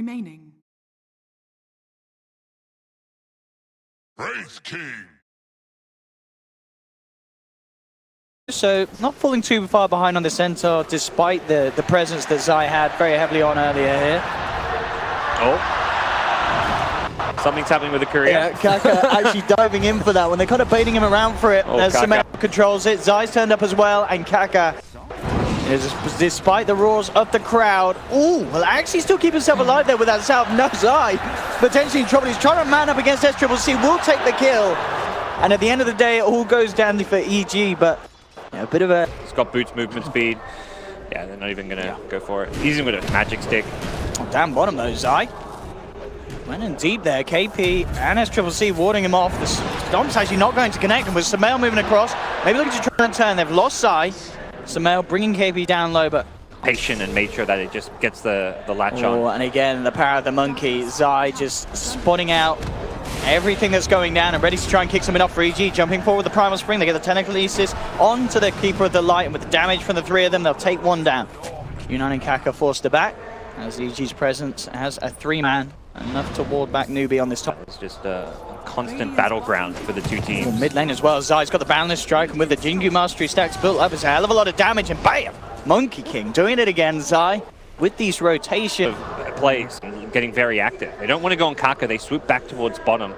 remaining. Praise King. So, not falling too far behind on the centaur, despite the presence that Zai had very heavily on earlier here. Oh. Something's happening with the courier. Yeah, Kaka actually diving in for that one. They're kind of baiting him around for it. As Samel controls it, Zai's turned up as well, and Kaka, despite the roars of the crowd, well, actually still keep himself alive there with that salve. No, Zai potentially in trouble. He's trying to man up against SCCC, will take the kill. And at the end of the day, it all goes down for EG, but yeah, a bit of a... He's got boots movement speed. Yeah, they're not even going to go for it. He's even with a magic stick. Oh, down bottom though, Zai. Went in deep there. KP and SCCC warding him off. The Stomp's actually not going to connect him with Samel moving across. Maybe looking to try and turn. They've lost Zai. Samel bringing KP down low, but patient and made sure that it just gets the latch on. And again, the power of the monkey. Zai just spotting out everything that's going down and ready to try and kick something off for EG. Jumping forward with the Primal Spring. They get the Telekinesis onto the Keeper of the Light, and with the damage from the three of them, they'll take one down. Yunan and Kaka forced to back as EG's presence as a three-man. Enough to ward back Newbee on this top. It's just a constant battleground for the two teams. Mid lane as well. Zai's got the Boundless Strike, and with the Jingu Mastery stacks built up, it's a hell of a lot of damage, and bam! Monkey King doing it again, Zai, with these rotation plays, getting very active. They don't want to go on Kaka, they swoop back towards bottom.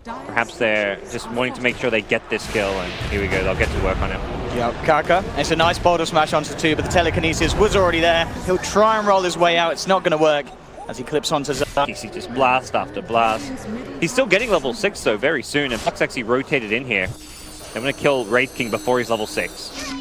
Perhaps they're just wanting to make sure they get this kill, and here we go, they'll get to work on him. Yep, Kaka, it's a nice boulder smash onto two, but the telekinesis was already there. He'll try and roll his way out, it's not going to work. As he clips onto Zai. He just blast after blast. He's still getting level 6 though very soon, and Fox actually rotated in here. I'm going to kill Wraith King before he's level 6.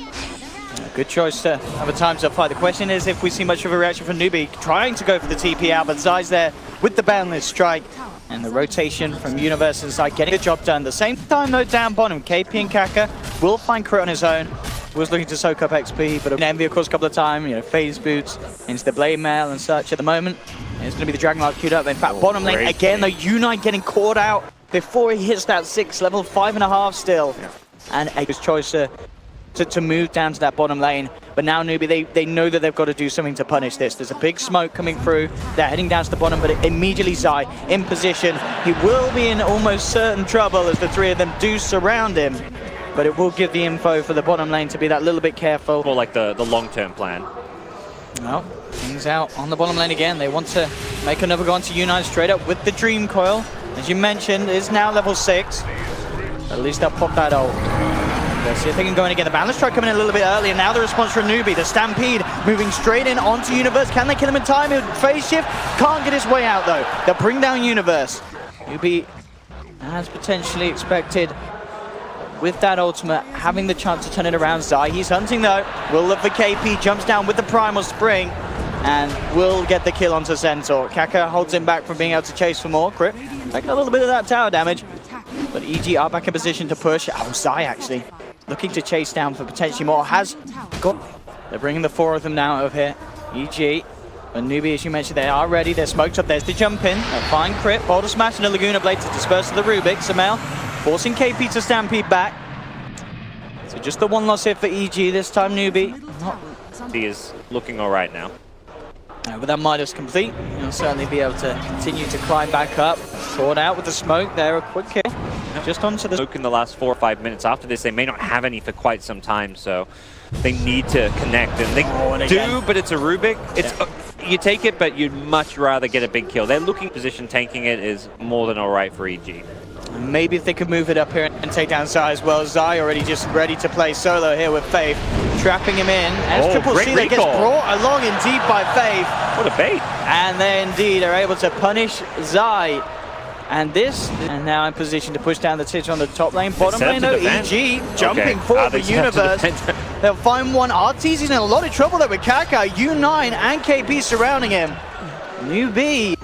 Good choice to have a time to fight. The question is if we see much of a reaction from Newbee trying to go for the TP out, but Zai's there with the Boundless Strike. And the rotation from Universe and Zai getting the job done. The same time though, down bottom, KP and Kaka will find crit on his own. Was looking to soak up XP, but Envy of course a couple of times, phase boots into the Blade Mail and such. At the moment, it's going to be the Dragon Lord queued up. In fact, bottom lane again, though, Unite getting caught out before he hits that 6 level, 5.5 still. Yeah. And his choice to move down to that bottom lane. But now Newbee, they know that they've got to do something to punish this. There's a big smoke coming through. They're heading down to the bottom, but immediately Zai in position. He will be in almost certain trouble as the three of them do surround him. But it will give the info for the bottom lane to be that little bit careful. More like the long-term plan. Well, things out on the bottom lane again. They want to make another go on to Unite straight up with the Dream Coil. As you mentioned, is now level 6. At least they'll pop that ult. Let's see if they can go in again. The Boundless Strike coming in a little bit earlier. Now the response from Newbee. The Stampede moving straight in onto Universe. Can they kill him in time? He'll phase shift. Can't get his way out though. They'll bring down Universe. Newbee, as potentially expected, with that ultimate, having the chance to turn it around. Zai, he's hunting though. Will look for KP, jumps down with the Primal Spring, and will get the kill onto Centaur. Kaka holds him back from being able to chase for more. Crit, taking a little bit of that tower damage. But EG are back in position to push. Oh, Zai actually looking to chase down for potentially more. Has got... They're bringing the 4 of them now over here. EG. And Newbee, as you mentioned, they are ready. They're smoked up. There's the jump in. A fine crit. Boulder Smash and a Laguna Blade to disperse the Rubik. Samel forcing KP to stampede back. So just the one loss here for EG this time, Newbee. He is looking all right now. With that Midas complete, he'll certainly be able to continue to climb back up. Caught out with the smoke there, a quick kill. Just onto the smoke in the last 4 or 5 minutes. After this, they may not have any for quite some time, so they need to connect. And they do, but it's a Rubik. It's you take it, but you'd much rather get a big kill. They're looking position, tanking it is more than all right for EG. Maybe if they could move it up here and take down Zai as well. Zai already just ready to play solo here with Faith, trapping him in. As CCC that gets brought along indeed by Faith. What a bait. And they indeed are able to punish Zai. And this, and now in position to push down the titch on the top lane. Bottom lane, though, EG jumping forward for Universe. They'll find one. RT's in a lot of trouble there with Kaka, U9 and KP surrounding him. Newbee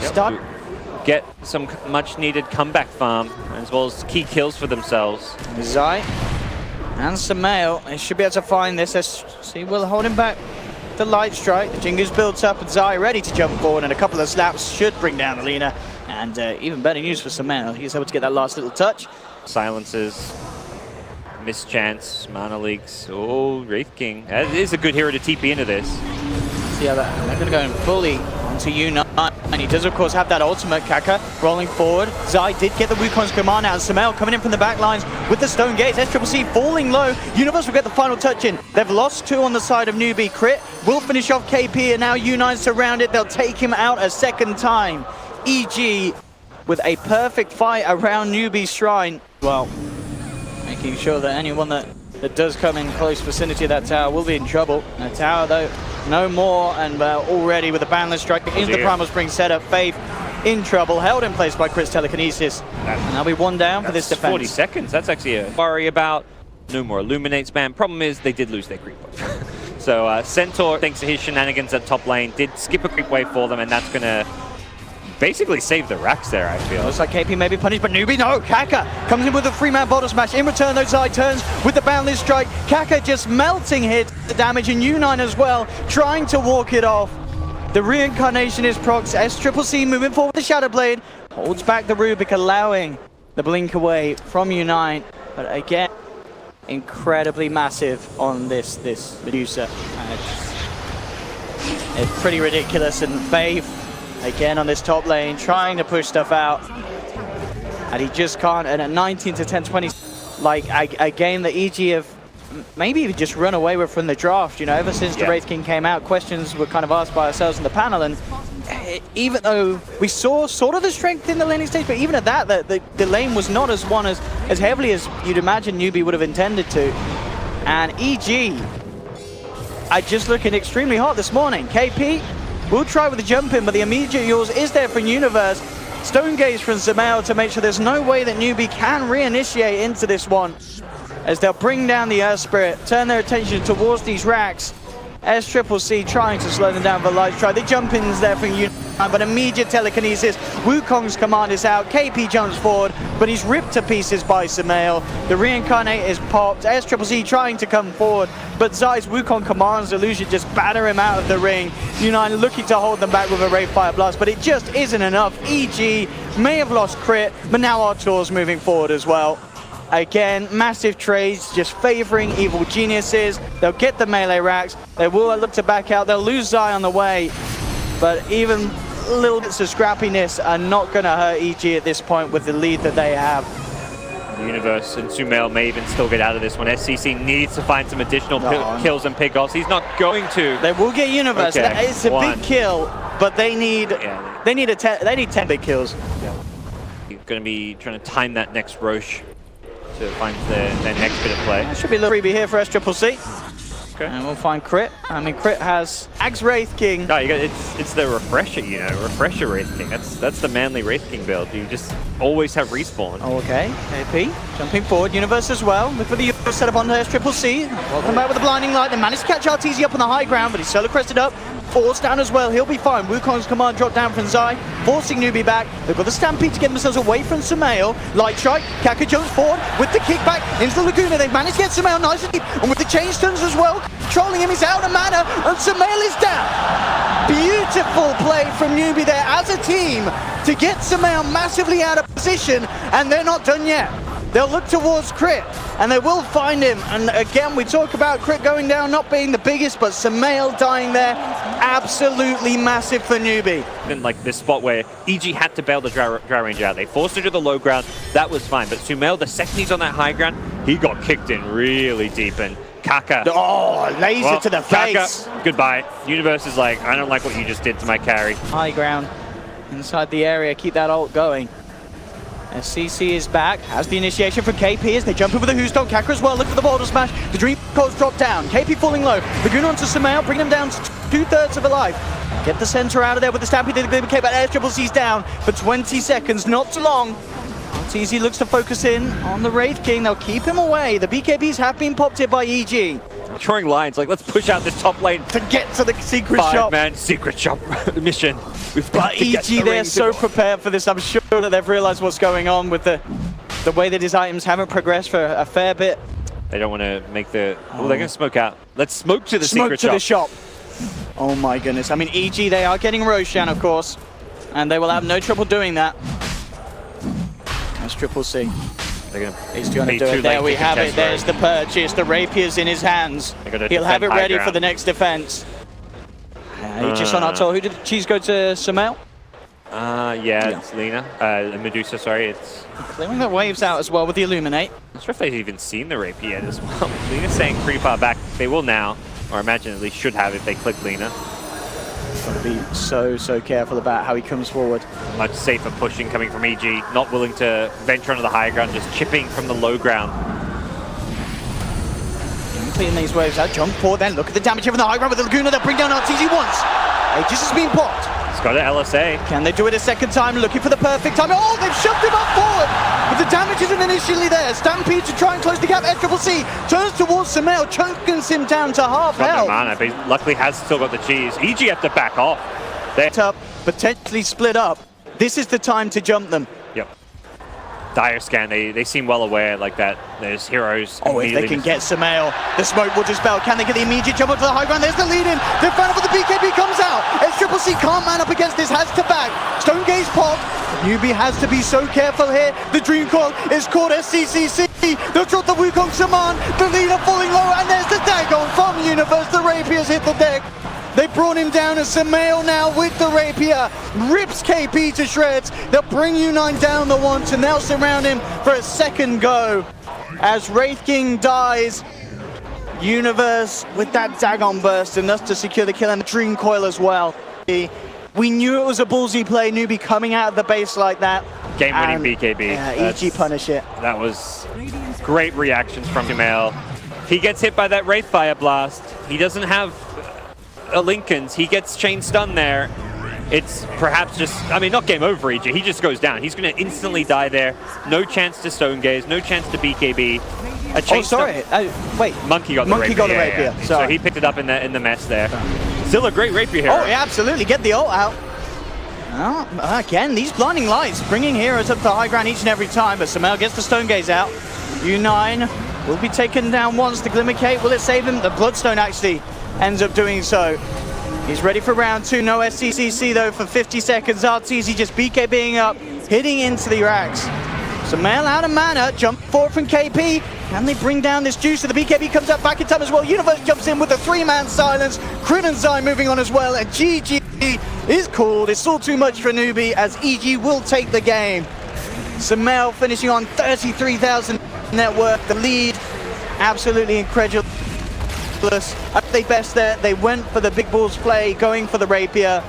start. Get some much needed comeback farm as well as key kills for themselves. Zai and Samel, they should be able to find this. SCCC will hold him back. The Light Strike, the Jingu's built up, and Zai ready to jump forward, and a couple of slaps should bring down Alina. And even better news for Samel, he's able to get that last little touch. Silences, mischance, mana leaks. Oh, Wraith King. That is a good hero to TP into this. See how they're going to go in fully on onto Unite. And he does, of course, have that ultimate. Kaka rolling forward. Zai did get the Wukong's command out. Sumail coming in from the back lines with the stone gates. SCCC falling low. Universe will get the final touch in. They've lost 2 on the side of Newbee. Crit will finish off KP, and now Unite surrounded. They'll take him out a second time. EG with a perfect fight around Newbee's shrine. Well, making sure that anyone that does come in close vicinity of that tower will be in trouble. The tower, though, no more, and already with the Boundless Strike into the Primal Spring setup, Faith in trouble, held in place by Chris telekinesis. And that'll be 1 down for this defense. 40 seconds, that's actually a worry about. No more Illuminate spam. Problem is, they did lose their creep wave. So Centaur, thanks to his shenanigans at top lane, did skip a creep wave for them, and that's gonna basically save the racks there, I feel. Looks like KP may be punished, but Newbee, no! Kaka comes in with a 3-man bottle smash. In return, those Zai turns with the Boundless Strike. Kaka just melting hit the damage, and U9 as well, trying to walk it off. The reincarnation is procs. SCCC moving forward with the Shadow Blade. Holds back the Rubik, allowing the blink away from Unite. But again, incredibly massive on this Medusa. It's pretty ridiculous, and Faith again on this top lane, trying to push stuff out, and he just can't. And at 19 to 10, 20, like a game that EG have maybe even just run away with from the draft. You know, ever since the Wraith King came out, questions were kind of asked by ourselves in the panel, and even though we saw sort of the strength in the laning stage, but even at that, the lane was not as won as heavily as you'd imagine Newbee would have intended to. And EG are just looking extremely hot this morning. KP will try with the jump in, but the immediate yours is there from Universe. Stone Gaze from Sumail to make sure there's no way that Newbee can reinitiate into this one, as they'll bring down the Earth Spirit, turn their attention towards these racks. SCCC trying to slow them down for light strike. The jump ins there from Unite, but immediate telekinesis. Wukong's command is out. KP jumps forward, but he's ripped to pieces by Sumail. The reincarnate is popped. SCCC trying to come forward, but Zai's Wukong commands illusion just batter him out of the ring. Unite looking to hold them back with a Wraith Fire Blast, but it just isn't enough. EG may have lost Crit, but now Artur's moving forward as well. Again, massive trades, just favoring evil geniuses. They'll get the melee racks. They will look to back out. They'll lose Zai on the way, but even little bits of scrappiness are not going to hurt EG at this point with the lead that they have. Universe and Sumail may even still get out of this one. SCC needs to find some additional kills and pickoffs. He's not going to. They will get Universe. Okay. That is a big kill, but they need 10 big kills. Yeah. You're going to be trying to time that next Roche to find their next bit of play. That should be a little freebie here for SCCC. Okay. And we'll find Crit. I mean, Crit has Axe Wraith King. No, it's the Refresher, you know, Refresher Wraith King. That's the manly Wraith King build. You just always have respawn. Okay, AP jumping forward. Universe as well. Look for the setup on SCCC. Welcome back with the blinding light. They managed to catch RTZ up on the high ground, but he's solo crested up. Force down as well. He'll be fine. Wukong's command dropped down from Zai, forcing Newbee back. They've got the Stampede to get themselves away from Sumail. Light Strike. Kaka jumps forward with the kickback into the Laguna. They've managed to get Sumail nice and deep. And with the change turns as well, controlling him, he's out of mana, and Sumail is down. Beautiful play from Newbee there as a team to get Sumail massively out of position, and they're not done yet. They'll look towards Crit, and they will find him. And again, we talk about Crit going down, not being the biggest, but Sumail dying there, absolutely massive for Newbee. In like this spot where EG had to bail the Drow Ranger out. They forced him to the low ground, that was fine. But Sumail, the second he's on that high ground, he got kicked in really deep. And Kaka. Oh, laser to the face. Kaka, goodbye. Universe is like, I don't like what you just did to my carry. High ground inside the area, keep that ult going. SCC is back, has the initiation from KP as they jump in with the Who's-Stone. Kaka as well, look for the Boulder Smash. The Dream Coils drop down. KP falling low. Laguna onto Sumail, bring them down to 2/3 of a life. Get the center out of there with the Stampede. The K, but SCCC's down for 20 seconds, not too long. RTZ looks to focus in on the Wraith King. They'll keep him away. The BKBs have been popped here by EG. Drawing lines, like, let's push out this top lane to get to the secret shop. Man, secret shop mission. But EG, they're so prepared for this. I'm sure that they've realized what's going on with the way that his items haven't progressed for a fair bit. They don't want to make the... Oh, they're going to smoke out. Let's smoke to the secret shop. Smoke to the shop. Oh my goodness. I mean, EG, they are getting Roshan, of course. And they will have no trouble doing that. That's SCCC. He's going to do it. There we have it. There's the purchase. The rapier's in his hands. He'll have it ready for the next defense. Just on our tour. Who did the cheese go to, Sumail? Yeah, it's Lina. Medusa, sorry. It's Clearing the waves out as well with the Illuminate. I'm not sure if they've even seen the rapier yet as well. Lina's saying pretty far back. They will now, or imagine at least should have if they click Lina. Got to be so careful about how he comes forward. Much safer pushing coming from EG. Not willing to venture onto the high ground, just chipping from the low ground. Clearing these waves out. Jump forward then. Look at the damage here from the high ground with the Laguna. They'll bring down RTZ once. Aegis has been popped. It's got an LSA. Can they do it a second time? Looking for the perfect time. Oh, they've shoved him up forward. But the damage isn't initially there. Stampede to try and close the gap. SCC turns towards Sumail, chokes him down to half health. Got no mana, but he luckily has still got the cheese. EG have to back off. They're up, potentially split up. This is the time to jump them. Yep. Dire scan, they seem well aware like that. There's heroes. Oh, if they can get Sumail, the smoke will dispel. Can they get the immediate jump onto the high ground? There's the lead in. They're found up, but the BKB comes out. SCC can't man up against this, has to back. Stone Gaze popped. Newbee has to be so careful here. The Dream Coil is caught SCCC. They'll drop the Wukong Shaman. The leader falling low, and there's the Dagon from Universe. The Rapiers hit the deck. They brought him down as Sumail now with the rapier rips KP to shreds. They'll bring U9 down the once and they'll surround him for a second go. As Wraith King dies, Universe with that Dagon burst enough to secure the kill and the Dream Coil as well. We knew it was a ballsy play, Newbee coming out of the base like that. Game-winning BKB. Yeah, EG punish it. That was great reactions from Sumail. He gets hit by that Wraith Fire Blast. He doesn't have a Lincoln's. He gets chain stun there. It's perhaps just, I mean, not game over, EG. He just goes down. He's going to instantly die there. No chance to Stone Gaze, no chance to BKB. A chain sorry. Wait. Monkey got the rapier. Got the rapier. Yeah. So he picked it up in the mess there. Still a great rapier hero. Oh, yeah, absolutely. Get the ult out. Again, these blinding lights bringing heroes up to high ground each and every time, but Sumail gets the Stone Gaze out. U9 will be taken down once. The Glimmer Cape, will it save him? The Bloodstone actually ends up doing so. He's ready for round two. No SCC though for 50 seconds. RTZ just BKBing up, hitting into the racks. Sumail out of mana, jump forward from KP. Can they bring down this juicer? The BKB comes up back in time as well. Universe jumps in with a three-man silence. Crit and Zai moving on as well, and GG is called. It's all too much for Newbee as EG will take the game. Sumail finishing on 33,000 net worth. The lead, absolutely incredulous. They best there. They went for the big balls play, going for the rapier,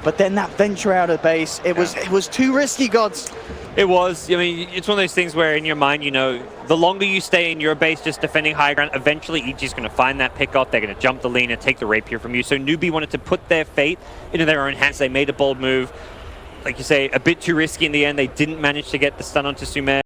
but then that venture out of base, it was too risky, gods. It was. I mean, it's one of those things where in your mind, you know, the longer you stay in your base just defending high ground, eventually EG's going to find that pick off. They're going to jump the lane and take the rapier from you. So Newbee wanted to put their fate into their own hands. They made a bold move. Like you say, a bit too risky in the end. They didn't manage to get the stun onto Sumail.